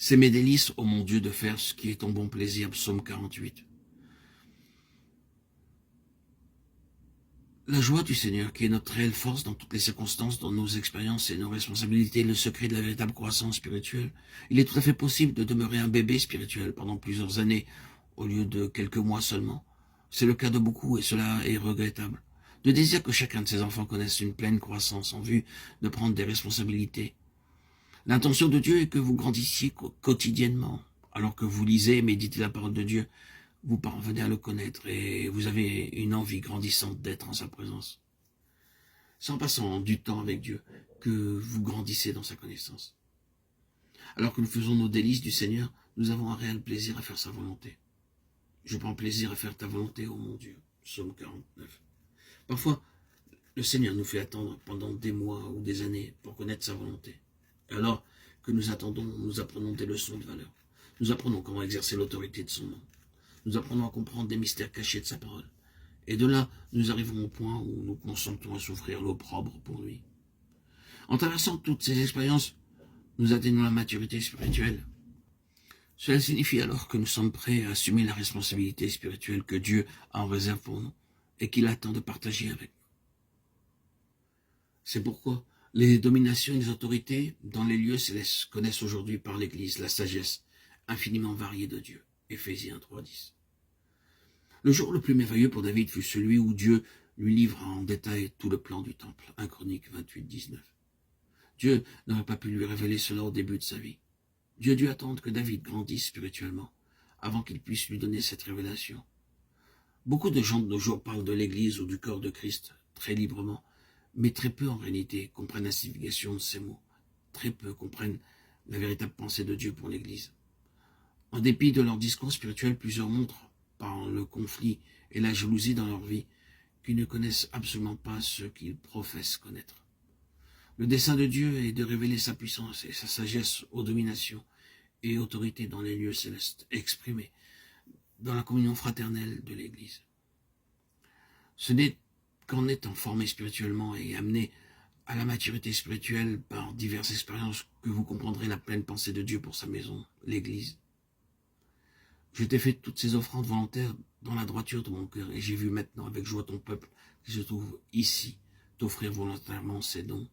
C'est mes délices, ô mon Dieu, de faire ce qui est ton bon plaisir. Psaume 48. La joie du Seigneur, qui est notre réelle force dans toutes les circonstances, dans nos expériences et nos responsabilités, le secret de la véritable croissance spirituelle. Il est tout à fait possible de demeurer un bébé spirituel pendant plusieurs années, au lieu de quelques mois seulement. C'est le cas de beaucoup et cela est regrettable. Dieu désire que chacun de ses enfants connaisse une pleine croissance en vue de prendre des responsabilités. L'intention de Dieu est que vous grandissiez quotidiennement, alors que vous lisez et méditez la parole de Dieu. Vous parvenez à le connaître et vous avez une envie grandissante d'être en sa présence. C'est en passant du temps avec Dieu que vous grandissez dans sa connaissance. Alors que nous faisons nos délices du Seigneur, nous avons un réel plaisir à faire sa volonté. Je prends plaisir à faire ta volonté, ô mon Dieu. Psaume 49. Parfois, le Seigneur nous fait attendre pendant des mois ou des années pour connaître sa volonté. Et alors que nous attendons, nous apprenons des leçons de valeur. Nous apprenons comment exercer l'autorité de son nom. Nous apprenons à comprendre des mystères cachés de sa parole. Et de là, nous arrivons au point où nous consentons à souffrir l'opprobre pour lui. En traversant toutes ces expériences, nous atteignons la maturité spirituelle. Cela signifie alors que nous sommes prêts à assumer la responsabilité spirituelle que Dieu a en réserve pour nous et qu'il attend de partager avec nous. C'est pourquoi les dominations et les autorités dans les lieux célestes connaissent aujourd'hui par l'Église la sagesse infiniment variée de Dieu. Éphésiens 3:10. Le jour le plus merveilleux pour David fut celui où Dieu lui livre en détail tout le plan du temple. 1 Chroniques 28:19. Dieu n'aurait pas pu lui révéler cela au début de sa vie. Dieu dut attendre que David grandisse spirituellement avant qu'il puisse lui donner cette révélation. Beaucoup de gens de nos jours parlent de l'Église ou du corps de Christ très librement, mais très peu en réalité comprennent la signification de ces mots. Très peu comprennent la véritable pensée de Dieu pour l'Église. En dépit de leur discours spirituel, plusieurs montrent, par le conflit et la jalousie dans leur vie, qu'ils ne connaissent absolument pas ce qu'ils professent connaître. Le dessein de Dieu est de révéler sa puissance et sa sagesse aux dominations et autorités dans les lieux célestes, exprimées dans la communion fraternelle de l'Église. Ce n'est qu'en étant formé spirituellement et amené à la maturité spirituelle par diverses expériences que vous comprendrez la pleine pensée de Dieu pour sa maison, l'Église. Je t'ai fait toutes ces offrandes volontaires dans la droiture de mon cœur, et j'ai vu maintenant avec joie ton peuple qui se trouve ici t'offrir volontairement ses dons.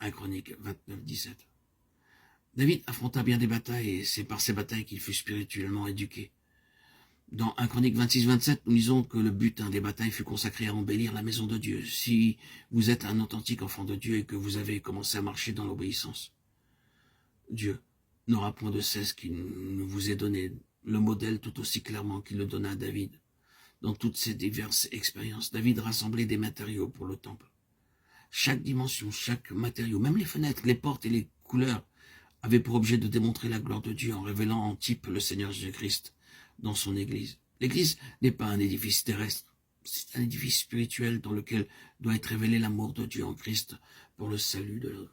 1 Chroniques 29:17. David affronta bien des batailles, et c'est par ces batailles qu'il fut spirituellement éduqué. Dans 1 Chroniques 26:27, nous lisons que le but des batailles fut consacré à embellir la maison de Dieu. Si vous êtes un authentique enfant de Dieu et que vous avez commencé à marcher dans l'obéissance, Dieu n'aura point de cesse qu'il ne vous ait donné le modèle tout aussi clairement qu'il le donna à David. Dans toutes ces diverses expériences, David rassemblait des matériaux pour le temple. Chaque dimension, chaque matériau, même les fenêtres, les portes et les couleurs, avaient pour objet de démontrer la gloire de Dieu en révélant en type le Seigneur Jésus-Christ dans son Église. L'Église n'est pas un édifice terrestre, c'est un édifice spirituel dans lequel doit être révélé l'amour de Dieu en Christ pour le salut de l'homme.